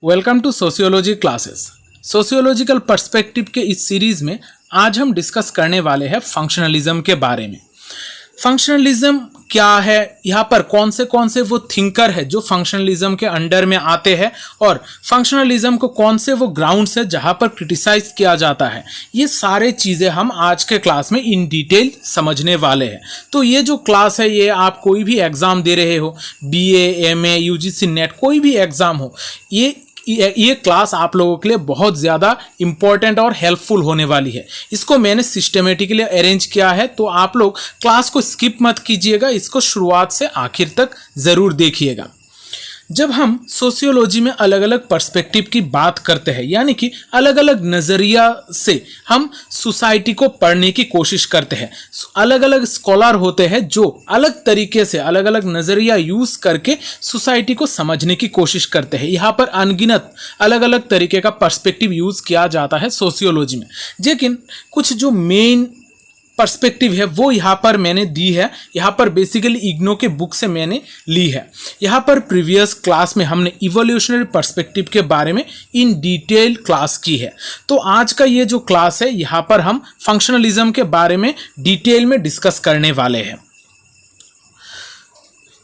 Welcome to sociology classes. Sociological perspective के इस series में आज हम डिस्कस करने वाले हैं फंक्शनलिज्म के बारे में। फंक्शनलिज्म क्या है, यहाँ पर कौन से वो थिंकर है जो फंक्शनलिज्म के अंडर में आते हैं और फंक्शनलिज्म को कौन से वो ग्राउंड्स है जहाँ पर क्रिटिसाइज किया जाता है, ये सारे चीज़ें हम आज के क्लास में इन डिटेल समझने वाले हैं। तो ये जो क्लास है ये आप कोई भी एग्ज़ाम दे रहे हो, बीए, एमए, यूजीसी नेट, कोई भी एग्ज़ाम हो, ये क्लास आप लोगों के लिए बहुत ज़्यादा इम्पॉर्टेंट और हेल्पफुल होने वाली है। इसको मैंने सिस्टमेटिकली अरेंज किया है, तो आप लोग क्लास को स्किप मत कीजिएगा, इसको शुरुआत से आखिर तक ज़रूर देखिएगा। जब हम सोशियोलॉजी में अलग अलग पर्सपेक्टिव की बात करते हैं, यानी कि अलग अलग नज़रिया से हम सोसाइटी को पढ़ने की कोशिश करते हैं, अलग अलग स्कॉलर होते हैं जो अलग तरीके से अलग अलग नज़रिया यूज़ करके सोसाइटी को समझने की कोशिश करते हैं। यहाँ पर अनगिनत अलग अलग तरीके का पर्सपेक्टिव यूज़ किया जाता है सोशियोलॉजी में, लेकिन कुछ जो मेन पर्सपेक्टिव है वो यहाँ पर मैंने दी है। यहाँ पर बेसिकली इग्नो के बुक से मैंने ली है। यहाँ पर प्रीवियस क्लास में हमने इवोल्यूशनरी पर्सपेक्टिव के बारे में इन डिटेल क्लास की है, तो आज का ये जो क्लास है यहाँ पर हम फंक्शनलिज्म के बारे में डिटेल में डिस्कस करने वाले हैं।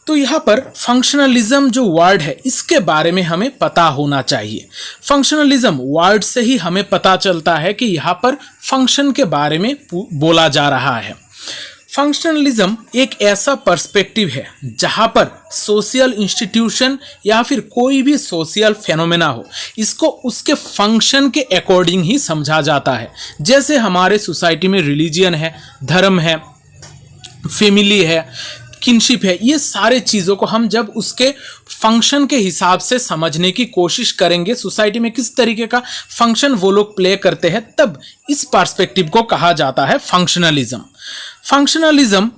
तो यहाँ पर फंक्शनलिज्म जो वर्ड है इसके बारे में हमें पता होना चाहिए। फंक्शनलिज्म वर्ड से ही हमें पता चलता है कि यहाँ पर फंक्शन के बारे में बोला जा रहा है। फंक्शनलिज्म एक ऐसा पर्सपेक्टिव है जहाँ पर सोशल इंस्टीट्यूशन या फिर कोई भी सोशल फेनोमेना हो, इसको उसके फंक्शन के अकॉर्डिंग ही समझा जाता है। जैसे हमारे सोसाइटी में रिलीजियन है, धर्म है, फैमिली है, किनशिप है, ये सारे चीज़ों को हम जब उसके फंक्शन के हिसाब से समझने की कोशिश करेंगे, सोसाइटी में किस तरीके का फंक्शन वो लोग प्ले करते हैं, तब इस पर्सपेक्टिव को कहा जाता है functionalism. Functionalism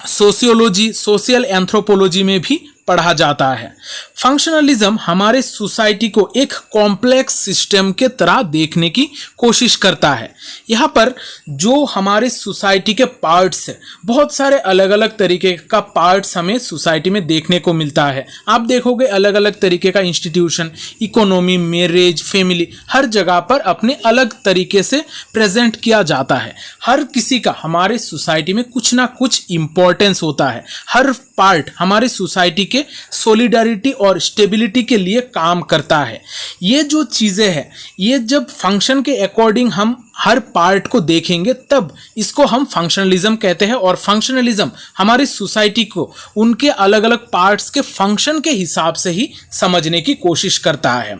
sociology, social anthropology में भी पढ़ा जाता है। फंक्शनलिज्म हमारे सोसाइटी को एक कॉम्प्लेक्स सिस्टम के तरह देखने की कोशिश करता है। यहाँ पर जो हमारे सोसाइटी के पार्ट्स है, बहुत सारे अलग अलग तरीके का पार्ट्स हमें सोसाइटी में देखने को मिलता है। आप देखोगे अलग अलग तरीके का इंस्टीट्यूशन, इकोनॉमी, मैरिज, फैमिली, हर जगह पर अपने अलग तरीके से प्रेजेंट किया जाता है। हर किसी का हमारे सोसाइटी में कुछ ना कुछ इम्पोर्टेंस होता है। हर पार्ट हमारे सोसाइटी के सॉलिडारिटी और स्टेबिलिटी के लिए काम करता है। ये जो चीज़ें हैं, ये जब फंक्शन के अकॉर्डिंग हम हर पार्ट को देखेंगे तब इसको हम फंक्शनलिज्म कहते हैं। और फंक्शनलिज्म हमारी सोसाइटी को उनके अलग अलग पार्ट्स के फंक्शन के हिसाब से ही समझने की कोशिश करता है।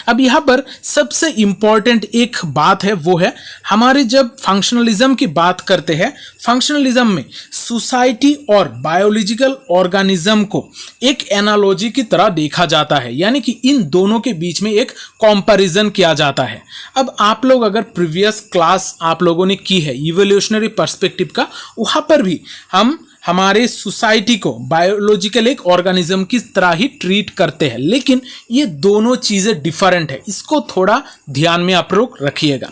अब यहाँ पर सबसे इम्पॉर्टेंट एक बात है, वो है हमारे जब फंक्शनलिज्म की बात करते हैं, फंक्शनलिज्म में सोसाइटी और बायोलॉजिकल ऑर्गेनिज्म को एक एनालॉजी की तरह देखा जाता है, यानी कि इन दोनों के बीच में एक कंपैरिजन किया जाता है। अब आप लोग अगर प्रीवियस क्लास आप लोगों ने की है इवोल्यूशनरी पर्सपेक्टिव का, वहाँ पर भी हम हमारे सोसाइटी को बायोलॉजिकल एक ऑर्गेनिज्म की तरह ही ट्रीट करते हैं, लेकिन ये दोनों चीज़ें डिफरेंट है। इसको थोड़ा ध्यान में आप लोग रखिएगा।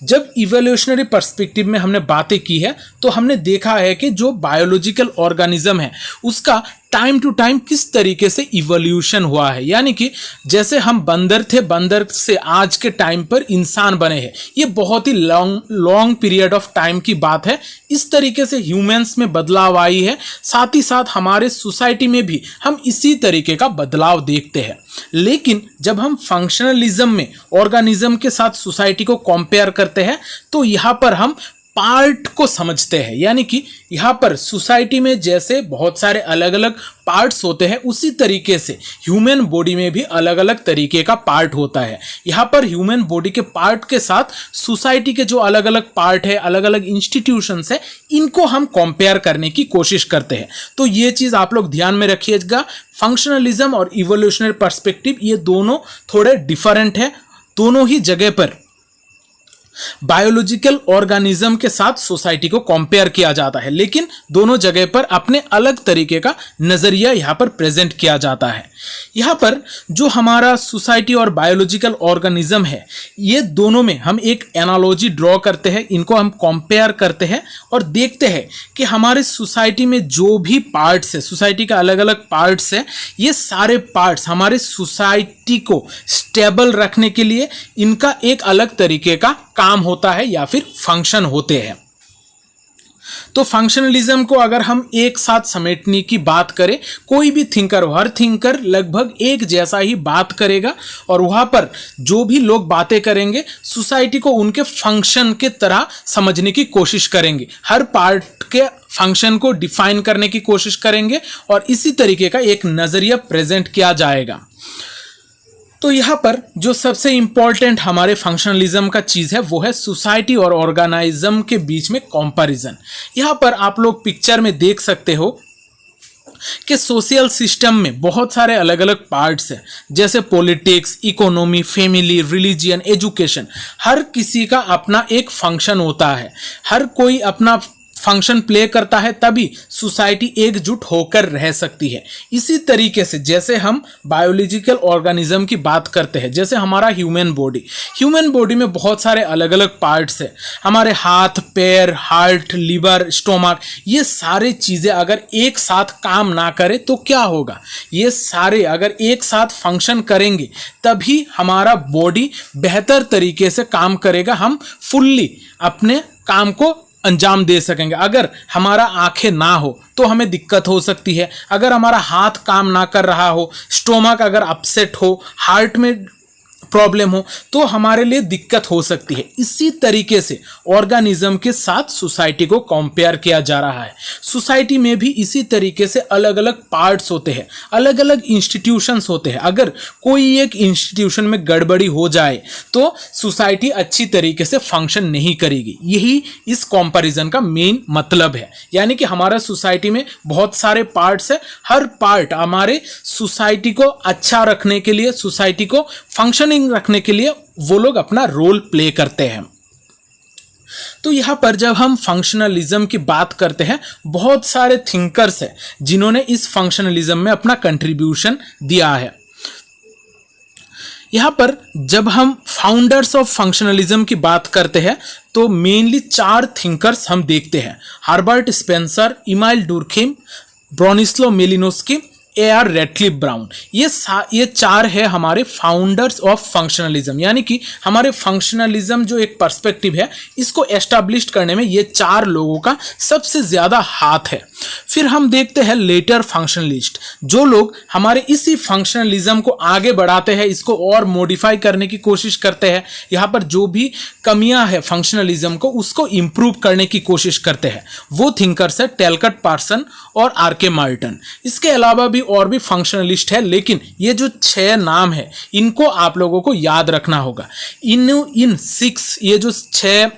जब इवोल्यूशनरी पर्सपेक्टिव में हमने बातें की है तो हमने देखा है कि जो बायोलॉजिकल ऑर्गेनिज्म है उसका टाइम टू टाइम किस तरीके से इवोल्यूशन हुआ है, यानी कि जैसे हम बंदर थे, बंदर से आज के टाइम पर इंसान बने हैं, ये बहुत ही लॉन्ग पीरियड ऑफ टाइम की बात है। इस तरीके से ह्यूमंस में बदलाव आई है, साथ ही साथ हमारे सोसाइटी में भी हम इसी तरीके का बदलाव देखते हैं। लेकिन जब हम फंक्शनलिज्म में ऑर्गेनिज्म के साथ सोसाइटी को कंपेयर करते हैं तो यहाँ पर हम पार्ट को समझते हैं, यानी कि यहाँ पर सोसाइटी में जैसे बहुत सारे अलग अलग पार्ट्स होते हैं, उसी तरीके से ह्यूमन बॉडी में भी अलग अलग तरीके का पार्ट होता है। यहाँ पर ह्यूमन बॉडी के पार्ट के साथ सोसाइटी के जो अलग अलग पार्ट है, अलग अलग इंस्टीट्यूशंस है, इनको हम कंपेयर करने की कोशिश करते हैं। तो ये चीज़ आप लोग ध्यान में रखिएगा। फंक्शनलिज्म और इवोल्यूशनरी पर्सपेक्टिव ये दोनों थोड़े डिफरेंट है। दोनों ही जगह पर बायोलॉजिकल ऑर्गेनिज्म के साथ सोसाइटी को कंपेयर किया जाता है, लेकिन दोनों जगह पर अपने अलग तरीके का नजरिया यहाँ पर प्रेजेंट किया जाता है। यहाँ पर जो हमारा सोसाइटी और बायोलॉजिकल ऑर्गेनिज्म है, ये दोनों में हम एक एनालॉजी ड्रॉ करते हैं, इनको हम कंपेयर करते हैं और देखते हैं कि हमारे सोसाइटी में जो भी पार्ट्स है, सोसाइटी का अलग अलग पार्ट्स है, ये सारे पार्ट्स हमारे सोसाइटी को स्टेबल रखने के लिए इनका एक अलग तरीके का काम होता है या फिर फंक्शन होते हैं। तो फंक्शनलिज्म को अगर हम एक साथ समेटने की बात करें, कोई भी थिंकर हो, हर थिंकर लगभग एक जैसा ही बात करेगा और वहाँ पर जो भी लोग बातें करेंगे सोसाइटी को उनके फंक्शन के तरह समझने की कोशिश करेंगे, हर पार्ट के फंक्शन को डिफाइन करने की कोशिश करेंगे और इसी तरीके का एक नज़रिया प्रेजेंट किया जाएगा। तो यहाँ पर जो सबसे इंपॉर्टेंट हमारे फंक्शनलिज्म का चीज़ है वो है सोसाइटी और ऑर्गेनिज्म के बीच में कंपैरिजन। यहाँ पर आप लोग पिक्चर में देख सकते हो कि सोशल सिस्टम में बहुत सारे अलग अलग पार्ट्स हैं, जैसे politics, economy, family, religion, education. हर किसी का अपना एक फंक्शन होता है, हर कोई अपना फंक्शन प्ले करता है, तभी सोसाइटी एकजुट होकर रह सकती है। इसी तरीके से जैसे हम बायोलॉजिकल ऑर्गेनिज्म की बात करते हैं, जैसे हमारा ह्यूमन बॉडी में बहुत सारे अलग अलग पार्ट्स हैं, हमारे हाथ, पैर, हार्ट, लीवर, स्टोमक, ये सारे चीज़ें अगर एक साथ काम ना करें तो क्या होगा? ये सारे अगर एक साथ फंक्शन करेंगे तभी हमारा बॉडी बेहतर तरीके से काम करेगा, हम फुल्ली अपने काम को अंजाम दे सकेंगे। अगर हमारा आंखें ना हो तो हमें दिक्कत हो सकती है, अगर हमारा हाथ काम ना कर रहा हो, स्टोमक अगर अपसेट हो, हार्ट में प्रॉब्लम हो तो हमारे लिए दिक्कत हो सकती है। इसी तरीके से ऑर्गेनिज्म के साथ सोसाइटी को कंपेयर किया जा रहा है। सोसाइटी में भी इसी तरीके से अलग अलग पार्ट्स होते हैं, अलग अलग इंस्टीट्यूशंस होते हैं। अगर कोई एक इंस्टीट्यूशन में गड़बड़ी हो जाए तो सोसाइटी अच्छी तरीके से फंक्शन नहीं करेगी। यही इस कंपैरिजन का मेन मतलब है, यानी कि हमारा सोसाइटी में बहुत सारे पार्ट्स है, हर पार्ट हमारे सोसाइटी को अच्छा रखने के लिए, सोसाइटी को फंक्शनिंग रखने के लिए वो लोग अपना रोल प्ले करते हैं। तो यहां पर जब हम फंक्शनलिज्म की बात करते हैं, बहुत सारे थिंकर्स हैं जिन्होंने इस फंक्शनलिज्म में अपना कंट्रीब्यूशन दिया है। यहां पर जब हम फाउंडर्स ऑफ फंक्शनलिज्म की बात करते हैं तो मेनली 4 थिंकर्स हम देखते हैं: Herbert Spencer, Emile Durkheim, Bronislaw Malinowski, A.R. Radcliffe Brown. ये 4 है हमारे फाउंडर्स ऑफ फंक्शनलिज्म, यानी कि हमारे फंक्शनलिज्म जो एक पर्सपेक्टिव है इसको एस्टैब्लिश करने में ये 4 लोगों का सबसे ज़्यादा हाथ है। फिर हम देखते हैं लेटर फंक्शनलिस्ट, जो लोग हमारे इसी फंक्शनलिज्म को आगे बढ़ाते हैं, इसको और मॉडिफाई करने की कोशिश करते हैं, यहाँ पर जो भी कमियां है फंक्शनलिज्म को उसको इम्प्रूव करने की कोशिश करते हैं। वो थिंकर्स है टैलकट पार्सन और R.K. मार्टन। इसके अलावा भी और भी फंक्शनलिस्ट है, लेकिन ये जो 6 नाम है इनको आप लोगों को याद रखना होगा। इन 6 ये जो 6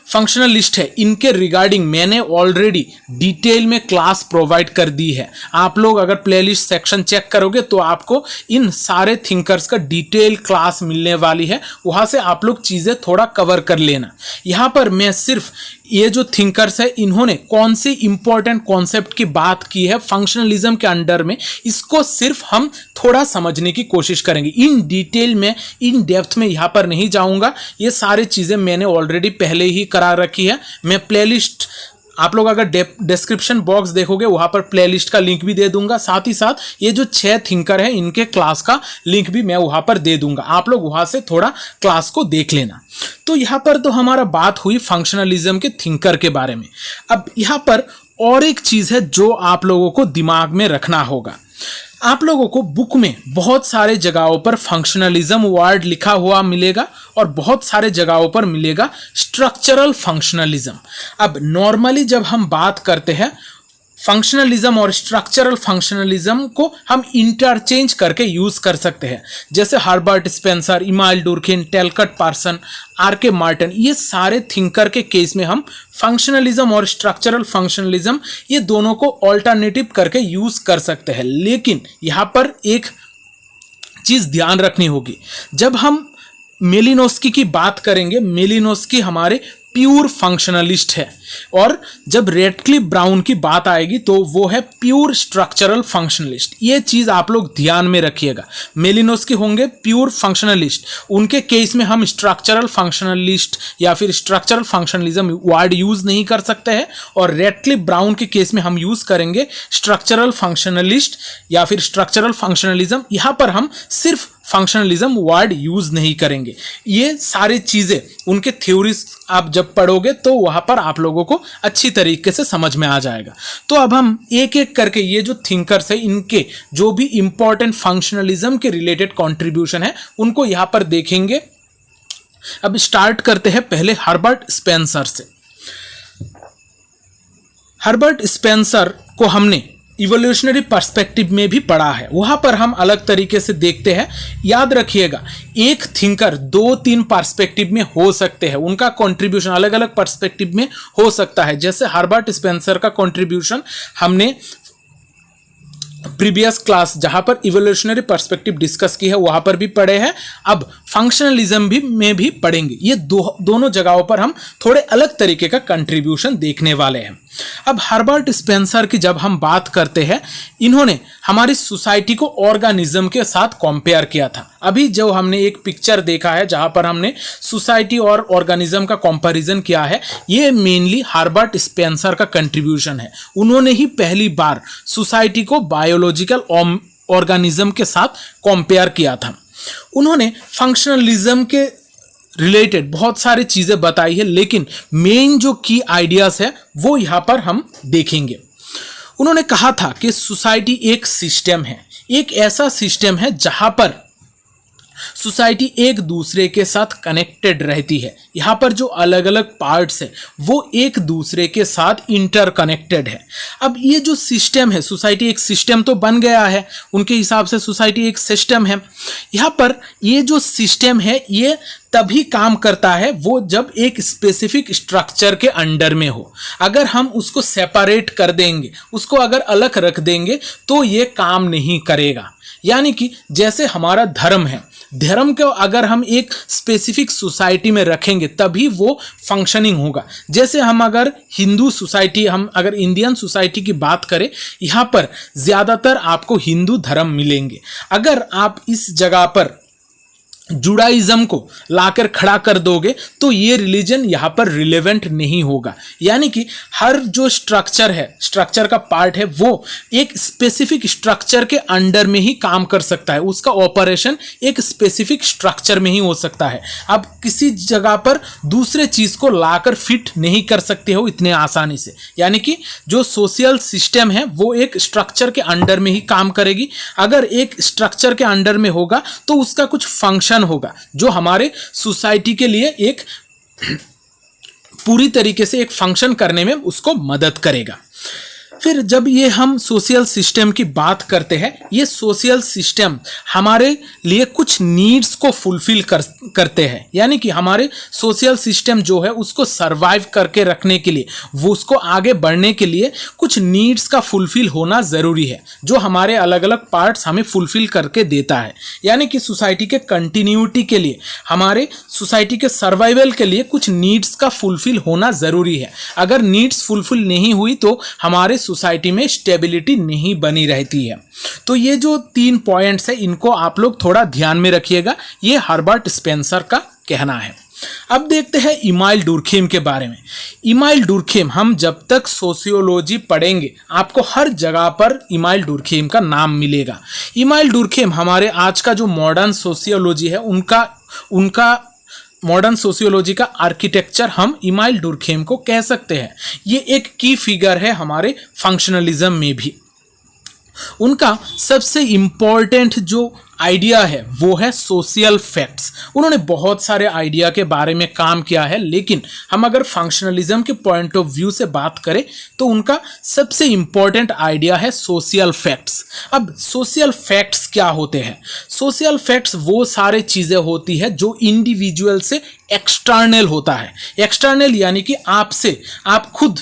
फंक्शनलिस्ट है इनके रिगार्डिंग मैंने ऑलरेडी डिटेल में क्लास प्रोवाइड कर दी है। आप लोग अगर प्लेलिस्ट सेक्शन चेक करोगे तो आपको इन सारे थिंकर्स का डिटेल क्लास मिलने वाली है, वहाँ से आप लोग चीज़ें थोड़ा कवर कर लेना। यहाँ पर मैं सिर्फ ये जो थिंकर्स है इन्होंने कौन सी इंपॉर्टेंट कॉन्सेप्ट की बात की है फंक्शनलिज्म के अंडर में, इसको सिर्फ हम थोड़ा समझने की कोशिश करेंगे। इन डिटेल में, इन डेप्थ में यहाँ पर नहीं जाऊँगा, ये सारी चीज़ें मैंने ऑलरेडी पहले ही करा रखी है। मैं प्लेलिस्ट, आप लोग अगर डिस्क्रिप्शन बॉक्स देखोगे वहाँ पर प्लेलिस्ट का लिंक भी दे दूंगा, साथ ही साथ ये जो 6 थिंकर हैं इनके क्लास का लिंक भी मैं वहाँ पर दे दूंगा, आप लोग वहाँ से थोड़ा क्लास को देख लेना। तो यहाँ पर तो हमारा बात हुई फंक्शनलिज्म के थिंकर के बारे में। अब यहाँ पर और एक चीज़ है जो आप लोगों को दिमाग में रखना होगा। आप लोगों को बुक में बहुत सारे जगहों पर फंक्शनलिज्म वर्ड लिखा हुआ मिलेगा और बहुत सारे जगहों पर मिलेगा स्ट्रक्चरल फंक्शनलिज्म। अब नॉर्मली जब हम बात करते हैं फंक्शनलिज्म और स्ट्रक्चरल फंक्शनलिज्म को हम इंटरचेंज करके यूज कर सकते हैं, जैसे Herbert Spencer, Emile Durkheim, Talcott Parson, R.K. Merton, ये सारे थिंकर के केस में हम फंक्शनलिज्म और स्ट्रक्चरल फंक्शनलिज्म ये दोनों को ऑल्टरनेटिव करके यूज कर सकते हैं। लेकिन यहाँ पर एक चीज़ ध्यान रखनी होगी, जब हम मेलिनोस्की की बात करेंगे, मेलिनोस्की हमारे प्योर फंक्शनलिस्ट है, और जब रेडक्लिफ ब्राउन की बात आएगी तो वो है प्योर स्ट्रक्चरल फंक्शनलिस्ट। ये चीज आप लोग ध्यान में रखिएगा। मेलिनोस्की होंगे प्योर फंक्शनलिस्ट, उनके केस में हम स्ट्रक्चरल फंक्शनलिस्ट या फिर स्ट्रक्चरल फंक्शनलिज्म वर्ड यूज नहीं कर सकते हैं, और रेडक्लिफ ब्राउन के केस में हम यूज करेंगे स्ट्रक्चरल फंक्शनलिस्ट या फिर स्ट्रक्चरल फंक्शनलिज्म। यहां पर हम सिर्फ फंक्शनलिज्म वर्ड यूज नहीं करेंगे। ये सारी चीजें उनके थ्योरीज आप जब पढ़ोगे तो वहां पर आप लोगों को अच्छी तरीके से समझ में आ जाएगा। तो अब हम एक एक करके ये जो थिंकर्स है, इनके जो भी इंपॉर्टेंट फंक्शनलिज्म के रिलेटेड कंट्रीब्यूशन है उनको यहां पर देखेंगे। अब स्टार्ट करते हैं पहले हर्बर्ट स्पेंसर से। हर्बर्ट स्पेंसर को हमने इवोल्यूशनरी पर्सपेक्टिव में भी पढ़ा है, वहां पर हम अलग तरीके से देखते हैं। याद रखिएगा, एक थिंकर 2-3 पर्सपेक्टिव में हो सकते हैं, उनका कंट्रीब्यूशन अलग अलग पर्सपेक्टिव में हो सकता है। जैसे हर्बर्ट स्पेंसर का कंट्रीब्यूशन हमने प्रीवियस क्लास जहां पर इवोल्यूशनरी पर्सपेक्टिव डिस्कस की है वहां पर भी पढ़े हैं, अब फंक्शनलिज्म भी में भी पढ़ेंगे। ये दोनों जगहों पर हम थोड़े अलग तरीके का कंट्रीब्यूशन देखने वाले हैं। अब हर्बर्ट स्पेंसर की जब हम बात करते हैं, इन्होंने हमारी सोसाइटी को ऑर्गेनिज्म के साथ कंपेयर किया था। अभी जो हमने एक पिक्चर देखा है जहां पर हमने सोसाइटी और ऑर्गेनिज्म का कंपैरिजन किया है, ये मेनली हर्बर्ट स्पेंसर का कंट्रीब्यूशन है। उन्होंने ही पहली बार सोसाइटी को बायोलॉजिकल ऑर्गेनिज्म के साथ कंपेयर किया था। उन्होंने फंक्शनलिज्म के रिलेटेड बहुत सारी चीजें बताई है, लेकिन मेन जो की आइडियाज है वो यहां पर हम देखेंगे। उन्होंने कहा था कि सोसाइटी एक सिस्टम है, एक ऐसा सिस्टम है जहां पर सोसाइटी एक दूसरे के साथ कनेक्टेड रहती है। यहाँ पर जो अलग अलग पार्ट्स है वो एक दूसरे के साथ इंटरकनेक्टेड है। अब ये जो सिस्टम है, सोसाइटी एक सिस्टम तो बन गया है, उनके हिसाब से सोसाइटी एक सिस्टम है। यहाँ पर ये जो सिस्टम है ये तभी काम करता है वो जब एक स्पेसिफिक स्ट्रक्चर के अंडर में हो। अगर हम उसको सेपरेट कर देंगे, उसको अगर अलग रख देंगे तो ये काम नहीं करेगा। यानी कि जैसे हमारा धर्म है, धर्म को अगर हम एक स्पेसिफिक सोसाइटी में रखेंगे तभी वो फंक्शनिंग होगा। जैसे हम अगर हिंदू सोसाइटी, हम अगर इंडियन सोसाइटी की बात करें, यहाँ पर ज़्यादातर आपको हिंदू धर्म मिलेंगे। अगर आप इस जगह पर जुडाइज्म को लाकर खड़ा कर दोगे तो ये रिलीजन यहाँ पर रिलेवेंट नहीं होगा। यानी कि हर जो स्ट्रक्चर है, स्ट्रक्चर का पार्ट है, वो एक स्पेसिफिक स्ट्रक्चर के अंडर में ही काम कर सकता है, उसका ऑपरेशन एक स्पेसिफिक स्ट्रक्चर में ही हो सकता है। आप किसी जगह पर दूसरे चीज को लाकर फिट नहीं कर सकते हो इतने आसानी से। यानी कि जो सोशल सिस्टम है वो एक स्ट्रक्चर के अंडर में ही काम करेगी। अगर एक स्ट्रक्चर के अंडर में होगा तो उसका कुछ फंक्शन होगा जो हमारे सोसाइटी के लिए एक पूरी तरीके से एक फंक्शन करने में उसको मदद करेगा। फिर जब ये हम सोशल सिस्टम की बात करते हैं, ये सोशल सिस्टम हमारे लिए कुछ नीड्स को फुलफिल करते हैं। यानी कि हमारे सोशल सिस्टम जो है उसको सरवाइव करके रखने के लिए, वो उसको आगे बढ़ने के लिए कुछ नीड्स का फुलफिल होना ज़रूरी है, जो हमारे अलग अलग पार्ट्स हमें फुलफिल करके देता है। यानी कि सोसाइटी के कंटिन्यूटी के लिए, हमारे सोसाइटी के सर्वाइवल के लिए कुछ नीड्स का फुलफिल होना ज़रूरी है। अगर नीड्स फुलफिल नहीं हुई तो हमारे सोसाइटी में स्टेबिलिटी नहीं बनी रहती है। तो ये जो 3 पॉइंट्स है इनको आप लोग थोड़ा ध्यान में रखिएगा, ये हर्बर्ट स्पेंसर का कहना है। अब देखते हैं इमाइल डुर्खेम के बारे में। इमाइल डुर्खेम, हम जब तक सोशियोलॉजी पढ़ेंगे आपको हर जगह पर इमाइल डुर्खेम का नाम मिलेगा। इमाइल डुर्खेम हमारे आज का जो मॉडर्न सोशियोलॉजी है उनका मॉडर्न सोशियोलॉजी का आर्किटेक्चर हम इमाइल डुर्खेम को कह सकते हैं। ये एक की फिगर है हमारे फंक्शनलिज्म में भी। उनका सबसे इम्पॉर्टेंट जो आइडिया है वो है सोशल फैक्ट्स। उन्होंने बहुत सारे आइडिया के बारे में काम किया है, लेकिन हम अगर फंक्शनलिज्म के पॉइंट ऑफ व्यू से बात करें तो उनका सबसे इम्पॉर्टेंट आइडिया है सोशल फैक्ट्स। अब सोशल फैक्ट्स क्या होते हैं? सोशल फैक्ट्स वो सारे चीज़ें होती है जो इंडिविजुअल से एक्सटर्नल होता है। एक्सटर्नल यानी कि आपसे, आप खुद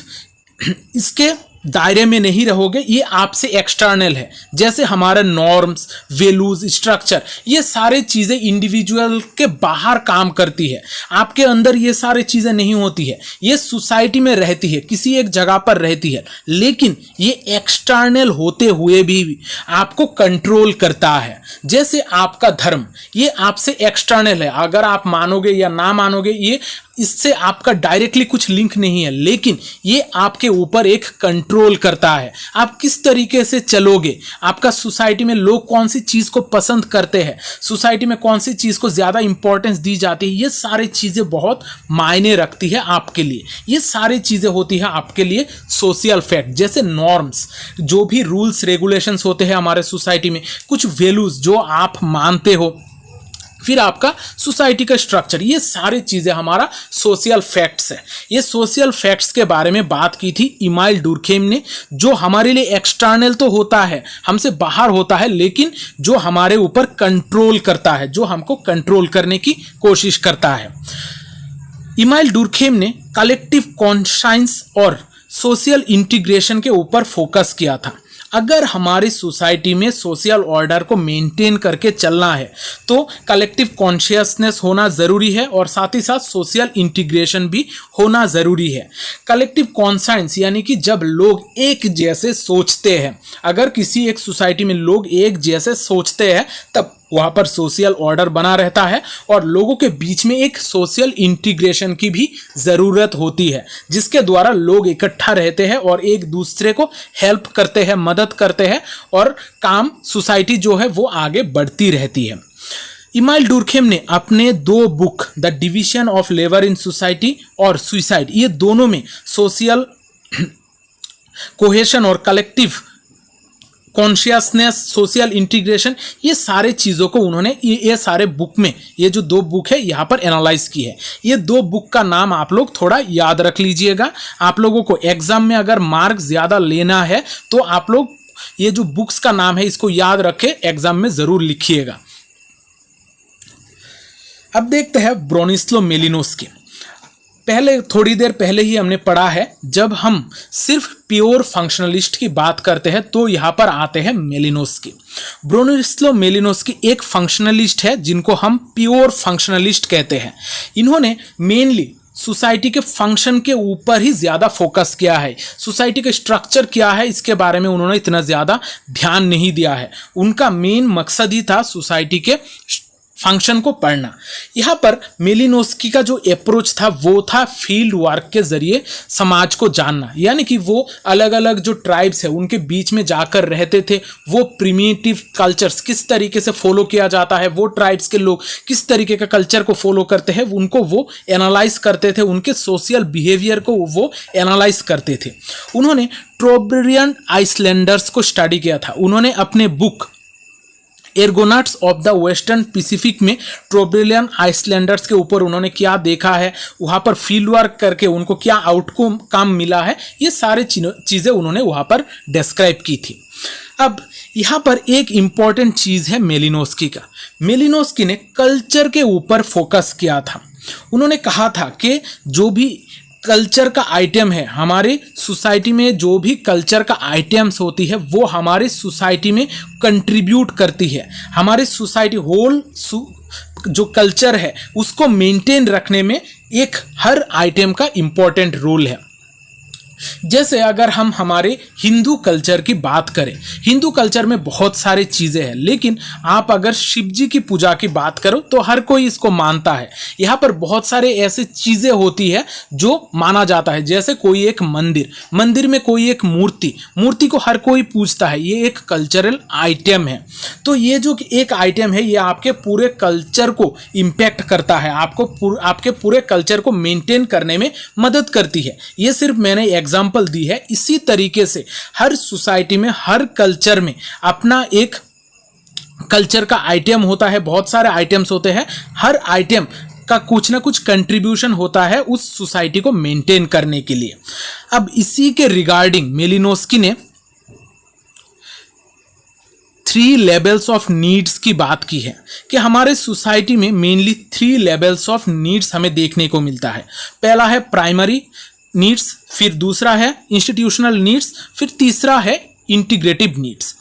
इसके दायरे में नहीं रहोगे, ये आपसे एक्सटर्नल है। जैसे हमारा नॉर्म्स, वैल्यूज, स्ट्रक्चर, ये सारे चीज़ें इंडिविजुअल के बाहर काम करती है, आपके अंदर ये सारी चीज़ें नहीं होती है। ये सोसाइटी में रहती है, किसी एक जगह पर रहती है, लेकिन ये एक्सटर्नल होते हुए भी आपको कंट्रोल करता है। जैसे आपका धर्म, ये आपसे एक्सटर्नल है, अगर आप मानोगे या ना मानोगे, ये इससे आपका डायरेक्टली कुछ लिंक नहीं है, लेकिन ये आपके ऊपर एक कंट्रोल करता है। आप किस तरीके से चलोगे, आपका सोसाइटी में लोग कौन सी चीज़ को पसंद करते हैं, सोसाइटी में कौन सी चीज़ को ज़्यादा इंपॉर्टेंस दी जाती है, ये सारी चीज़ें बहुत मायने रखती है आपके लिए। ये सारी चीज़ें होती है आपके लिए सोशल फैक्ट। जैसे नॉर्म्स, जो भी रूल्स रेगुलेशंस होते हैं हमारे सोसाइटी में, कुछ वैल्यूज़ जो आप मानते हो, फिर आपका सोसाइटी का स्ट्रक्चर, ये सारी चीज़ें हमारा सोशल फैक्ट्स है। ये सोशल फैक्ट्स के बारे में बात की थी इमाइल डुर्खेम ने, जो हमारे लिए एक्सटर्नल तो होता है, हमसे बाहर होता है, लेकिन जो हमारे ऊपर कंट्रोल करता है, जो हमको कंट्रोल करने की कोशिश करता है। इमाइल डुर्खेम ने कलेक्टिव कॉन्शियस और सोशल इंटीग्रेशन के ऊपर फोकस किया था। अगर हमारी सोसाइटी में सोशल ऑर्डर को मेंटेन करके चलना है तो कलेक्टिव कॉन्शियसनेस होना ज़रूरी है और साथ ही साथ सोशल इंटीग्रेशन भी होना ज़रूरी है। कलेक्टिव कॉन्शियस यानी कि जब लोग एक जैसे सोचते हैं, अगर किसी एक सोसाइटी में लोग एक जैसे सोचते हैं, तब वहाँ पर सोशल ऑर्डर बना रहता है और लोगों के बीच में एक सोशल इंटीग्रेशन की भी ज़रूरत होती है, जिसके द्वारा लोग इकट्ठा रहते हैं और एक दूसरे को हेल्प करते हैं, मदद करते हैं और काम सोसाइटी जो है वो आगे बढ़ती रहती है। इमाइल डुर्खेम ने अपने 2 book the division of labour in society और सुसाइड, ये दोनों में सोशल कोहेशन और कलेक्टिव कॉन्शियसनेस, सोशल इंटीग्रेशन, ये सारे चीज़ों को उन्होंने ये सारे बुक में, ये जो 2 बुक है यहाँ पर एनालाइज की है। ये 2 बुक का नाम आप लोग थोड़ा याद रख लीजिएगा। आप लोगों को एग्जाम में अगर मार्क ज़्यादा लेना है तो आप लोग ये जो बुक्स का नाम है इसको याद रखें, एग्जाम में ज़रूर लिखिएगा। अब देखते हैं ब्रोनिस्लो मेलिनोस्की। पहले थोड़ी देर पहले ही हमने पढ़ा है, जब हम सिर्फ प्योर फंक्शनलिस्ट की बात करते हैं तो यहाँ पर आते हैं मेलिनोस्की। ब्रोनिस्लो मेलिनोस्की एक फंक्शनलिस्ट है जिनको हम प्योर फंक्शनलिस्ट कहते हैं। इन्होंने मेनली सोसाइटी के फंक्शन के ऊपर ही ज़्यादा फोकस किया है। सोसाइटी का स्ट्रक्चर क्या है इसके बारे में उन्होंने इतना ज़्यादा ध्यान नहीं दिया है। उनका मेन मकसद ही था सोसाइटी के फंक्शन को पढ़ना। यहाँ पर मेलिनोस्की का जो अप्रोच था वो था फील्ड वर्क के जरिए समाज को जानना, यानी कि वो अलग अलग जो ट्राइब्स है उनके बीच में जाकर रहते थे, वो प्रिमिटिव कल्चर्स किस तरीके से फॉलो किया जाता है, वो ट्राइब्स के लोग किस तरीके का कल्चर को फॉलो करते हैं, उनको वो एनालाइज करते थे, उनके सोशल बिहेवियर को वो एनालाइज करते थे। उन्होंने ट्रोब्रियन आइसलैंडर्स को स्टडी किया था। उन्होंने अपने book Argonauts of the Western Pacific में ट्रोब्रियन आइसलैंडर्स के ऊपर उन्होंने क्या देखा है, वहाँ पर फील्ड वर्क करके उनको क्या आउटकम मिला है, ये सारे चीज़ें उन्होंने वहाँ पर डिस्क्राइब की थी। अब यहाँ पर एक इम्पॉर्टेंट चीज़ है मेलिनोस्की का। मेलिनोस्की ने कल्चर के ऊपर फोकस किया था। उन्होंने कहा था कि जो भी कल्चर का आइटम है, हमारे सोसाइटी में जो भी कल्चर का आइटम्स होती है वो हमारे सोसाइटी में कंट्रीब्यूट करती है। हमारे सोसाइटी होल जो कल्चर है उसको मेंटेन रखने में एक हर आइटम का इम्पोर्टेंट रोल है। जैसे अगर हम हमारे हिंदू कल्चर की बात करें, हिंदू कल्चर में बहुत सारी चीज़ें हैं, लेकिन आप अगर शिव जी की पूजा की बात करो तो हर कोई इसको मानता है। यहाँ पर बहुत सारे ऐसे चीज़ें होती है जो माना जाता है, जैसे कोई एक मंदिर में कोई एक मूर्ति को हर कोई पूजता है, ये एक कल्चरल आइटम है। तो ये जो एक आइटम है ये आपके पूरे कल्चर को इम्पैक्ट करता है, आपके पूरे कल्चर को मेंटेन करने में मदद करती है। ये सिर्फ मैंने एग्जाम्पल दी है। इसी तरीके से हर सोसाइटी में, हर कल्चर में अपना एक कल्चर का आइटम होता है, बहुत सारे आइटम्स होते हैं, हर आइटम का कुछ ना कुछ कंट्रीब्यूशन होता है उस सोसाइटी को मेंटेन करने के लिए। अब इसी के रिगार्डिंग मेलिनोस्की ने 3 लेवल्स ऑफ नीड्स की बात की है कि हमारे सोसाइटी में मेनली 3 लेवल्स ऑफ नीड्स हमें देखने को मिलता है। पहला है प्राइमरी, नीड्स, फिर दूसरा है इंस्टीट्यूशनल नीड्स, फिर तीसरा है इंटीग्रेटिव नीड्स।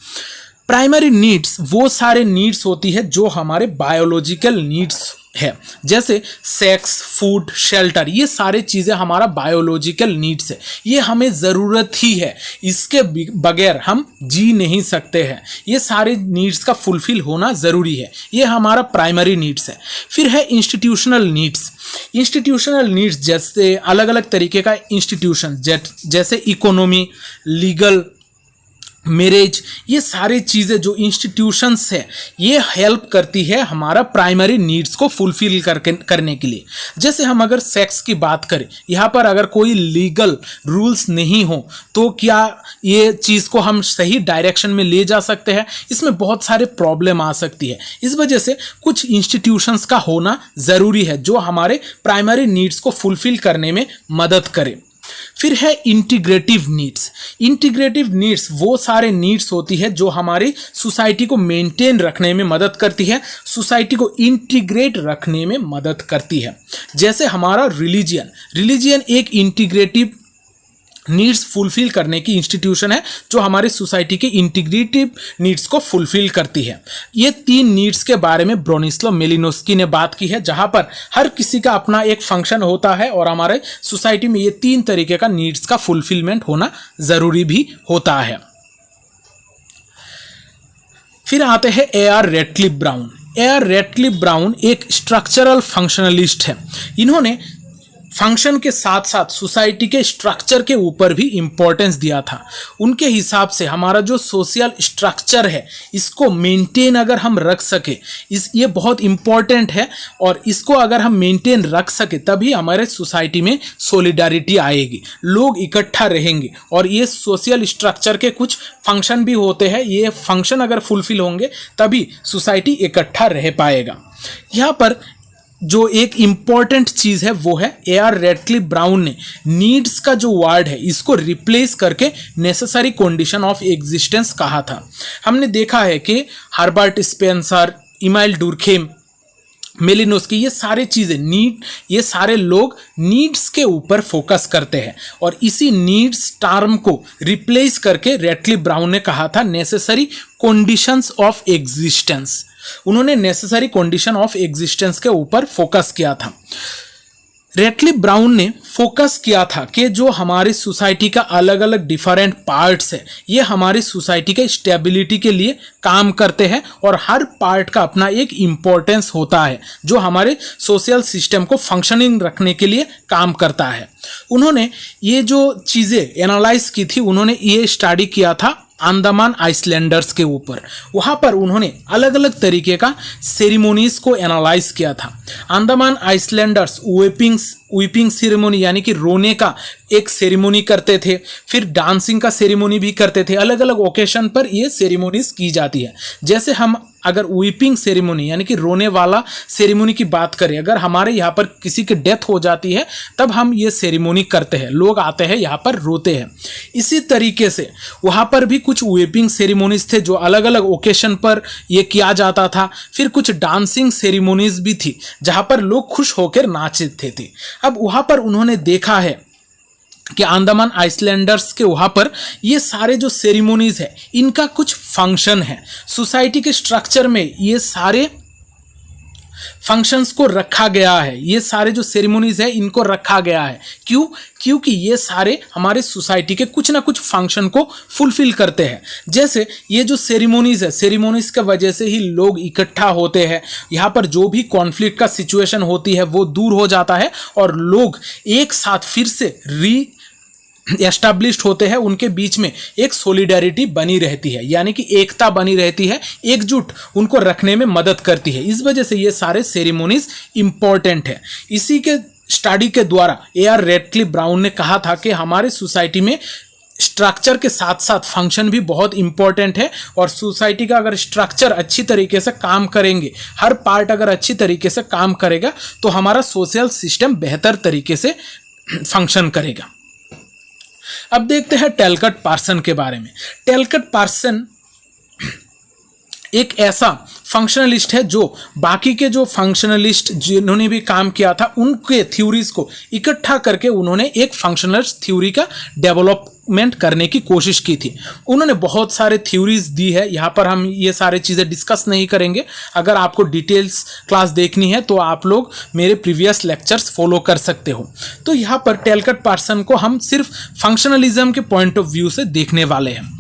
प्राइमरी नीड्स वो सारे नीड्स होती है जो हमारे बायोलॉजिकल नीड्स है, जैसे सेक्स, फूड, शेल्टर, ये सारे चीज़ें हमारा बायोलॉजिकल नीड्स है, ये हमें ज़रूरत ही है, इसके बगैर हम जी नहीं सकते हैं। ये सारे नीड्स का फुलफिल होना ज़रूरी है, ये हमारा प्राइमरी नीड्स है। फिर है इंस्टीट्यूशनल नीड्स। इंस्टीट्यूशनल नीड्स जैसे अलग अलग तरीके का इंस्टीट्यूशन, जैसे इकोनॉमी, लीगल, मैरिज, ये सारी चीज़ें जो इंस्टीट्यूशंस है ये हेल्प करती है हमारा प्राइमरी नीड्स को फुलफिल करने के लिए। जैसे हम अगर सेक्स की बात करें, यहाँ पर अगर कोई लीगल रूल्स नहीं हो तो क्या ये चीज़ को हम सही डायरेक्शन में ले जा सकते हैं? इसमें बहुत सारे प्रॉब्लम आ सकती है। इस वजह से कुछ इंस्टीट्यूशंस का होना ज़रूरी है जो हमारे प्राइमरी नीड्स को फुलफिल करने में मदद करे। फिर है इंटीग्रेटिव नीड्स। इंटीग्रेटिव नीड्स वो सारे नीड्स होती है जो हमारी सोसाइटी को मेंटेन रखने में मदद करती है, सोसाइटी को इंटीग्रेट रखने में मदद करती है। जैसे हमारा रिलीजियन एक इंटीग्रेटिव नीड्स फुलफिल करने की इंस्टीट्यूशन है जो हमारी सोसाइटी के इंटीग्रेटिव नीड्स को फुलफिल करती है। ये 3 नीड्स के बारे में ब्रोनिस्लाव मेलिनोस्की ने बात की है, जहां पर हर किसी का अपना एक फंक्शन होता है और हमारे सोसाइटी में ये 3 तरीके का नीड्स का फुलफिलमेंट होना ज़रूरी भी होता है। फिर आते हैं A.R. रेटक्लिफ ब्राउन। A.R. रेटक्लिफ ब्राउन एक स्ट्रक्चरल फंक्शनलिस्ट है। इन्होंने फंक्शन के साथ साथ सोसाइटी के स्ट्रक्चर के ऊपर भी इम्पोर्टेंस दिया था। उनके हिसाब से हमारा जो सोशल स्ट्रक्चर है इसको मेंटेन अगर हम रख सके, ये बहुत इम्पोर्टेंट है, और इसको अगर हम मेंटेन रख सके तभी हमारे सोसाइटी में सॉलिडारिटी आएगी, लोग इकट्ठा रहेंगे, और ये सोशल स्ट्रक्चर के कुछ फंक्शन भी होते हैं, ये फंक्शन अगर फुलफिल होंगे तभी सोसाइटी इकट्ठा रह पाएगा। यहाँ पर जो एक इम्पॉर्टेंट चीज़ है वो है A.R. रेटक्लिफ ब्राउन ने नीड्स का जो वर्ड है इसको रिप्लेस करके नेसेसरी कंडीशन ऑफ एग्जिस्टेंस कहा था। हमने देखा है कि हर्बर्ट स्पेंसर, इमाइल डुर्खेम, मेलिनोस्की, ये सारे चीज़ें ये सारे लोग नीड्स के ऊपर फोकस करते हैं, और इसी नीड्स टर्म को रिप्लेस करके रेटक्लिफ ब्राउन ने कहा था नेसेसरी कंडीशंस ऑफ एग्जिस्टेंस। उन्होंने नेसेसरी कंडीशन ऑफ एग्जिस्टेंस के ऊपर फोकस किया था। रेटक्लिफ ब्राउन ने फोकस किया था कि जो हमारी सोसाइटी का अलग अलग डिफरेंट पार्ट्स है ये हमारी सोसाइटी के स्टेबिलिटी के लिए काम करते हैं, और हर पार्ट का अपना एक इम्पोर्टेंस होता है जो हमारे सोशल सिस्टम को फंक्शनिंग रखने के लिए काम करता है। उन्होंने ये जो चीज़ें एनालाइज की थी, उन्होंने ये स्टडी किया था अंडमान आइसलैंडर्स के ऊपर। वहाँ पर उन्होंने अलग अलग तरीके का सेरेमोनीज को एनालाइज किया था। अंडमान आइसलैंडर्स वीपिंग सेरेमोनी यानी कि रोने का एक सेरेमोनी करते थे, फिर डांसिंग का सेरेमोनी भी करते थे। अलग अलग ओकेशन पर ये सेरेमोनीज की जाती है। जैसे हम अगर वीपिंग सेरेमोनी यानी कि रोने वाला सेरेमोनी की बात करें, अगर हमारे यहाँ पर किसी की डेथ हो जाती है तब हम ये सेरेमोनी करते हैं, लोग आते हैं यहाँ पर रोते हैं। इसी तरीके से वहाँ पर भी कुछ वीपिंग सेरेमोनीज थे जो अलग अलग ओकेशन पर ये किया जाता था। फिर कुछ डांसिंग सेरेमोनीज भी थी जहाँ पर लोग खुश होकर नाचते थे। अब वहाँ पर उन्होंने देखा है कि अंडमान आइसलैंडर्स के वहाँ पर ये सारे जो सेरेमोनीज है इनका कुछ फंक्शन है। सोसाइटी के स्ट्रक्चर में ये सारे फंक्शंस को रखा गया है, ये सारे जो सेरेमोनीज है इनको रखा गया है। क्यों? क्योंकि ये सारे हमारे सोसाइटी के कुछ ना कुछ फंक्शन को फुलफिल करते हैं। जैसे ये जो सेरेमोनीज है, सेरेमोनीज की वजह से ही लोग इकट्ठा होते हैं, यहाँ पर जो भी कॉन्फ्लिक्ट का सिचुएशन होती है वो दूर हो जाता है और लोग एक साथ फिर से एस्टैब्लिश्ड होते हैं। उनके बीच में एक सॉलिडारिटी बनी रहती है, यानी कि एकता बनी रहती है, एकजुट उनको रखने में मदद करती है। इस वजह से ये सारे सेरेमोनीज इम्पॉर्टेंट है। इसी के स्टडी के द्वारा A.R. रेटक्लिफ ब्राउन ने कहा था कि हमारे सोसाइटी में स्ट्रक्चर के साथ साथ फंक्शन भी बहुत इंपॉर्टेंट है, और सोसाइटी का अगर स्ट्रक्चर अच्छी तरीके से काम करेंगे, हर पार्ट अगर अच्छी तरीके से काम करेगा तो हमारा सोशल सिस्टम बेहतर तरीके से फंक्शन करेगा। अब देखते हैं टैलकट पार्सन के बारे में। टैलकट पार्सन एक ऐसा फंक्शनलिस्ट है जो बाकी के जो फंक्शनलिस्ट जिन्होंने भी काम किया था उनके थ्योरीज को इकट्ठा करके उन्होंने एक फंक्शनलिस्ट थ्योरी का डेवलपमेंट करने की कोशिश की थी। उन्होंने बहुत सारे थ्योरीज दी है, यहाँ पर हम ये सारे चीज़ें डिस्कस नहीं करेंगे। अगर आपको डिटेल्स क्लास देखनी है तो आप लोग मेरे प्रीवियस लेक्चर्स फॉलो कर सकते हो। तो यहाँ पर टेलकट पार्सन को हम सिर्फ फंक्शनलिज्म के पॉइंट ऑफ व्यू से देखने वाले हैं।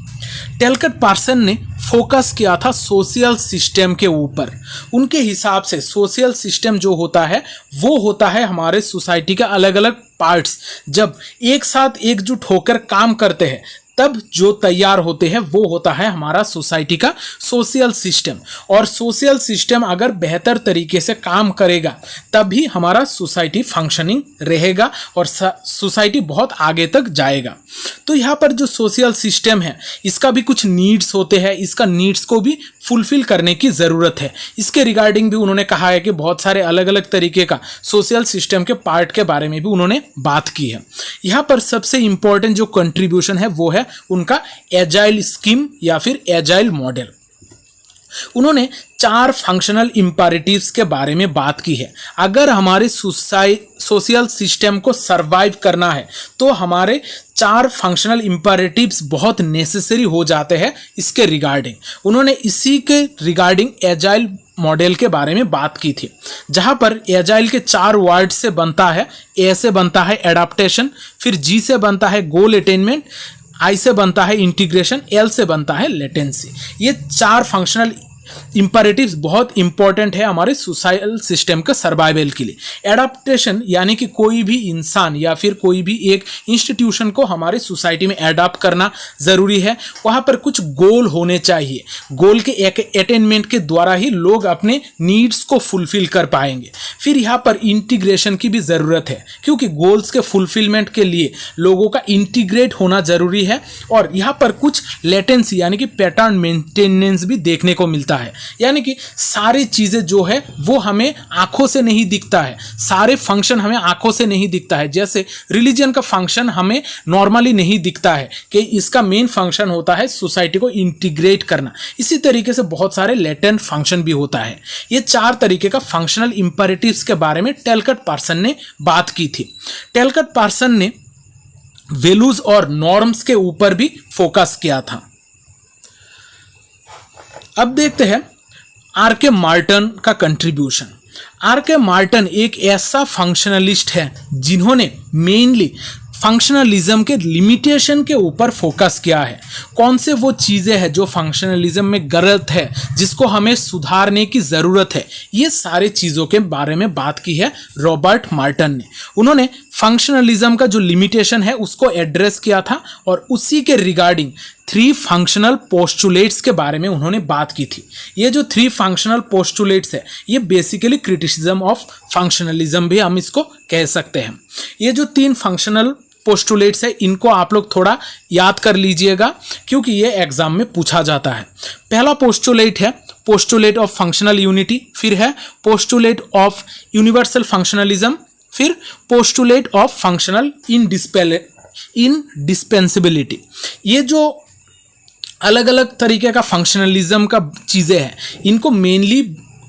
टेलकट पार्सन ने फोकस किया था सोशल सिस्टम के ऊपर। उनके हिसाब से सोशल सिस्टम जो होता है वो होता है हमारे सोसाइटी का अलग अलग पार्ट्स जब एक साथ एकजुट होकर काम करते हैं तब जो तैयार होते हैं वो होता है हमारा सोसाइटी का सोशल सिस्टम। और सोशल सिस्टम अगर बेहतर तरीके से काम करेगा तभी हमारा सोसाइटी फंक्शनिंग रहेगा और सोसाइटी बहुत आगे तक जाएगा। तो यहाँ पर जो सोशल सिस्टम है इसका भी कुछ नीड्स होते हैं, इसका नीड्स को भी फुलफिल करने की ज़रूरत है। इसके रिगार्डिंग भी उन्होंने कहा है कि बहुत सारे अलग अलग तरीके का सोशल सिस्टम के पार्ट के बारे में भी उन्होंने बात की है। यहाँ पर सबसे इम्पॉर्टेंट जो कंट्रीब्यूशन है वो है उनका एजाइल स्कीम या फिर एजाइल मॉडल। उन्होंने 4 फंक्शनल इंपैरेटिव्स के बारे में बात की है। अगर हमारे सोशल सिस्टम को सरवाइव करना है तो हमारे 4 फंक्शनल इंपैरेटिव्स बहुत नेसेसरी हो जाते हैं इसके रिगार्डिंग। उन्होंने इसी के रिगार्डिंग एजाइल मॉडल के बारे में बात की थी, जहां पर एजाइल के 4 वर्ड से बनता है। ए से बनता है एडाप्टेशन, फिर जी से बनता है गोल अटेनमेंट, आई से बनता है इंटीग्रेशन, एल से बनता है लेटेंसी। ये 4 फंक्शनल इंपैरेटिव्स बहुत इंपॉर्टेंट है हमारे सोशल सिस्टम के सर्वाइवल के लिए। एडाप्टेशन यानी कि कोई भी इंसान या फिर कोई भी एक इंस्टीट्यूशन को हमारे सोसाइटी में एडाप्ट करना ज़रूरी है। वहाँ पर कुछ गोल होने चाहिए, गोल के एक अटेनमेंट के द्वारा ही लोग अपने नीड्स को फुलफिल कर पाएंगे। फिर यहाँ पर इंटीग्रेशन की भी ज़रूरत है क्योंकि गोल्स के फुलफिलमेंट के लिए लोगों का इंटीग्रेट होना ज़रूरी है। और यहाँ पर कुछ लेटेंसी यानी कि पैटर्न मेंटेनेंस भी देखने को मिलता है, यानी कि सारी चीजें जो है वो हमें आंखों से नहीं दिखता है, सारे फंक्शन हमें आंखों से नहीं दिखता है। जैसे रिलीजन का फंक्शन हमें नॉर्मली नहीं दिखता है कि इसका मेन फंक्शन होता है सोसाइटी को इंटीग्रेट करना, इसी तरीके से बहुत सारे लेटेंट फंक्शन भी होता है। ये 4 तरीके का फंक्शनल इंपैरेटिव्स के बारे में टेलकट पार्सन ने बात की थी। टेलकट पार्सन ने वैल्यूज और नॉर्म्स के ऊपर भी फोकस किया था। अब देखते हैं आर.के. मार्टन का कंट्रीब्यूशन। आर.के. मार्टन एक ऐसा फंक्शनलिस्ट है जिन्होंने मेनली फंक्शनलिज्म के लिमिटेशन के ऊपर फोकस किया है। कौन से वो चीज़ें हैं जो फंक्शनलिज्म में गलत है, जिसको हमें सुधारने की ज़रूरत है, ये सारे चीज़ों के बारे में बात की है रॉबर्ट मार्टन ने। उन्होंने फंक्शनलिज्म का जो लिमिटेशन है उसको एड्रेस किया था और उसी के रिगार्डिंग 3 फंक्शनल पोस्टुलेट्स के बारे में उन्होंने बात की थी। ये जो 3 फंक्शनल पोस्टुलेट्स है ये बेसिकली क्रिटिसिज्म ऑफ फंक्शनलिज्म भी हम इसको कह सकते हैं। ये जो 3 फंक्शनल पोस्टुलेट्स है इनको आप लोग थोड़ा याद कर लीजिएगा क्योंकि ये एग्जाम में पूछा जाता है। पहला पोस्टुलेट है पोस्टुलेट ऑफ फंक्शनल यूनिटी, फिर है पोस्टुलेट ऑफ यूनिवर्सल फंक्शनलिज्म, फिर पोस्टुलेट ऑफ फंक्शनल इनडिस्पेंसिबिलिटी। ये जो अलग अलग तरीके का फंक्शनलिज्म का चीज़ें हैं इनको मेनली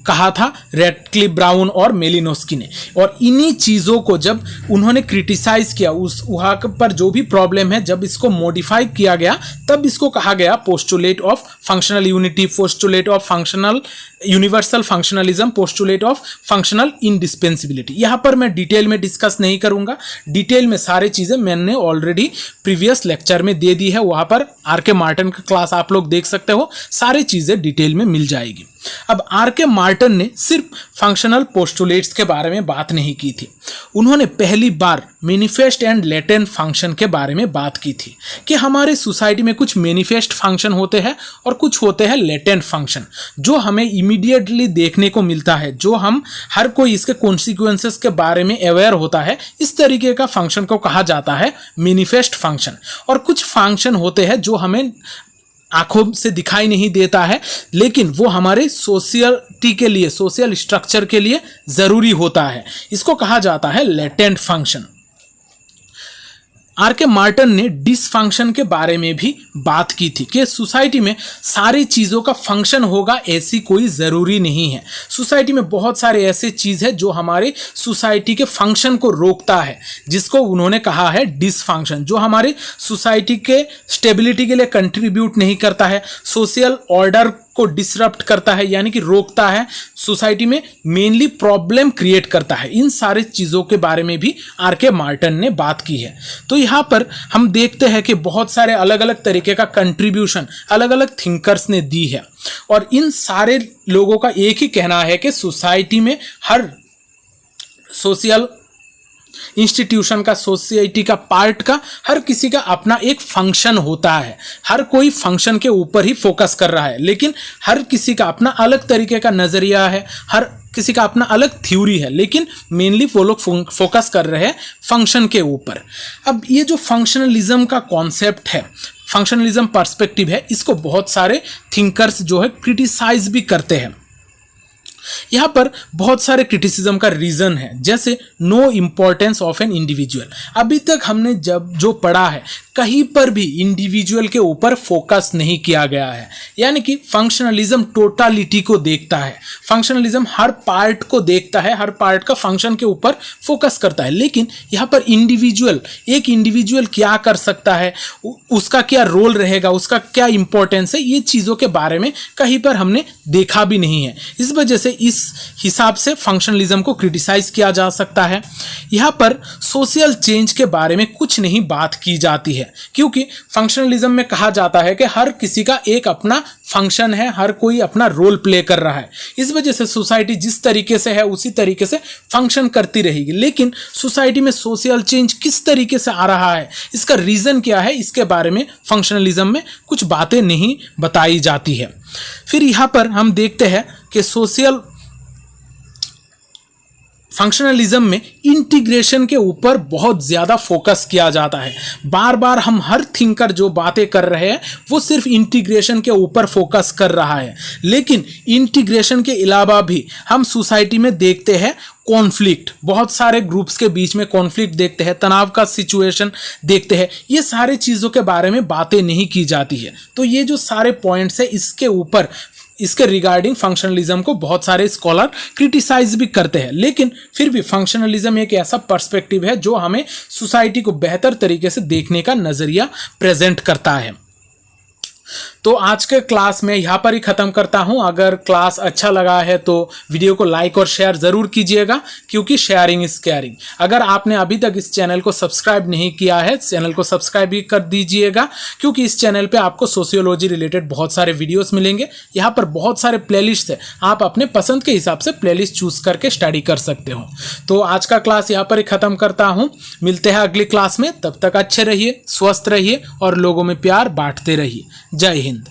कहा था रैडक्लिफ ब्राउन और मेलिनोस्की ने। और इन्हीं चीज़ों को जब उन्होंने क्रिटिसाइज किया, उस वहाँ पर जो भी प्रॉब्लम है जब इसको मॉडिफाई किया गया तब इसको कहा गया postulate of functional unity, postulate of functional universal functionalism, postulate of functional indispensability. यहाँ पर मैं डिटेल में डिस्कस नहीं करूँगा, डिटेल में सारी चीज़ें मैंने ऑलरेडी प्रीवियस लेक्चर में दे दी है। वहाँ पर आर.के. मार्टन का क्लास आप लोग देख सकते हो, सारी चीज़ें डिटेल में मिल जाएगी। अब आर.के. मार्टन ने सिर्फ फंक्शनल पोस्टुलेट्स के बारे में बात नहीं की थी, उन्होंने पहली बार मैनिफेस्ट एंड लेटेंट फंक्शन के बारे में बात की थी कि हमारे सोसाइटी में कुछ मैनिफेस्ट फंक्शन होते हैं और कुछ होते हैं लेटेंट फंक्शन जो हमें इमीडिएटली देखने को मिलता है, जो हम हर कोई इसके कॉन्सिक्वेंसेस के बारे में अवेयर होता है। इस तरीके का फंक्शन को कहा जाता है मैनिफेस्ट फंक्शन। और कुछ फंक्शन होते हैं जो हमें आंखों से दिखाई नहीं देता है लेकिन वो हमारे सोसाइटी के लिए, सोशल स्ट्रक्चर के लिए ज़रूरी होता है, इसको कहा जाता है लेटेंट फंक्शन। आर के मार्टन ने डिसफंक्शन के बारे में भी बात की थी कि सोसाइटी में सारी चीज़ों का फंक्शन होगा ऐसी कोई ज़रूरी नहीं है। सोसाइटी में बहुत सारे ऐसे चीज़ है जो हमारे सोसाइटी के फंक्शन को रोकता है, जिसको उन्होंने कहा है डिसफंक्शन, जो हमारे सोसाइटी के स्टेबिलिटी के लिए कंट्रीब्यूट नहीं करता है, सोशल ऑर्डर को डिसरप्ट करता है यानी कि रोकता है, सोसाइटी में मेनली प्रॉब्लम क्रिएट करता है। इन सारे चीज़ों के बारे में भी आर के मार्टन ने बात की है। तो यहाँ पर हम देखते हैं कि बहुत सारे अलग अलग तरीके का कंट्रीब्यूशन अलग अलग थिंकर्स ने दी है, और इन सारे लोगों का एक ही कहना है कि सोसाइटी में हर सोशल इंस्टीट्यूशन का, सोसाइटी का पार्ट का, हर किसी का अपना एक फंक्शन होता है। हर कोई फंक्शन के ऊपर ही फोकस कर रहा है, लेकिन हर किसी का अपना अलग तरीके का नज़रिया है, हर किसी का अपना अलग थ्योरी है, लेकिन मेनली वो लोग फोकस कर रहे हैं फंक्शन के ऊपर। अब ये जो फंक्शनलिज्म का कॉन्सेप्ट है, फंक्शनलिज्म पर्सपेक्टिव है, इसको बहुत सारे थिंकर्स जो है क्रिटिसाइज भी करते हैं। यहाँ पर बहुत सारे क्रिटिसिज्म का रीज़न है, जैसे no importance of an individual. अभी तक हमने जो पढ़ा है, कहीं पर भी इंडिविजुअल के ऊपर फोकस नहीं किया गया है, यानी कि फंक्शनलिज्म टोटालिटी को देखता है, फंक्शनलिज्म हर पार्ट को देखता है, हर पार्ट का फंक्शन के ऊपर फोकस करता है। लेकिन यहाँ पर एक इंडिविजुअल क्या कर सकता है, उसका क्या रोल रहेगा, उसका क्या इंपॉर्टेंस है, ये चीज़ों के बारे में कहीं पर हमने देखा भी नहीं है। इस वजह से इस हिसाब से फंक्शनलिज्म को क्रिटिसाइज किया जा सकता है। यहाँ पर सोशल चेंज के बारे में कुछ नहीं बात की जाती है, क्योंकि फंक्शनलिज्म में कहा जाता है कि हर किसी का एक अपना फंक्शन है, हर कोई अपना रोल प्ले कर रहा है। इस वजह से सोसाइटी जिस तरीके से है उसी तरीके से फंक्शन करती रहेगी। लेकिन सोसाइटी में सोशल चेंज किस तरीके से आ रहा है, इसका रीज़न क्या है, इसके बारे में फंक्शनलिज्म में कुछ बातें नहीं बताई जाती है। फिर यहाँ पर हम देखते हैं कि फंक्शनलिज्म में इंटीग्रेशन के ऊपर बहुत ज़्यादा फोकस किया जाता है। बार बार हम हर थिंकर जो बातें कर रहे हैं वो सिर्फ इंटीग्रेशन के ऊपर फोकस कर रहा है, लेकिन इंटीग्रेशन के अलावा भी हम सोसाइटी में देखते हैं कॉन्फ्लिक्ट, बहुत सारे ग्रुप्स के बीच में कॉन्फ्लिक्ट देखते हैं, तनाव का सिचुएशन देखते हैं। ये सारे चीज़ों के बारे में बातें नहीं की जाती है। तो ये जो सारे पॉइंट्स है, इसके रिगार्डिंग फंक्शनलिज्म को बहुत सारे स्कॉलर क्रिटिसाइज भी करते हैं, लेकिन फिर भी फंक्शनलिज्म एक ऐसा पर्सपेक्टिव है जो हमें सोसाइटी को बेहतर तरीके से देखने का नज़रिया प्रेजेंट करता है। तो आज के क्लास में यहाँ पर ही ख़त्म करता हूँ। अगर क्लास अच्छा लगा है तो वीडियो को लाइक और शेयर ज़रूर कीजिएगा, क्योंकि शेयरिंग इज़ केयरिंग। अगर आपने अभी तक इस चैनल को सब्सक्राइब नहीं किया है, चैनल को सब्सक्राइब भी कर दीजिएगा, क्योंकि इस चैनल पे आपको सोशियोलॉजी रिलेटेड बहुत सारे वीडियोस मिलेंगे। यहाँ पर बहुत सारे प्लेलिस्ट है, आप अपने पसंद के हिसाब से प्लेलिस्ट चूज़ करके स्टडी कर सकते हो। तो आज का क्लास यहाँ पर ही ख़त्म करता हूँ। मिलते हैं अगली क्लास में, तब तक अच्छे रहिए, स्वस्थ रहिए और लोगों में प्यार बांटते रहिए। जय हिंद।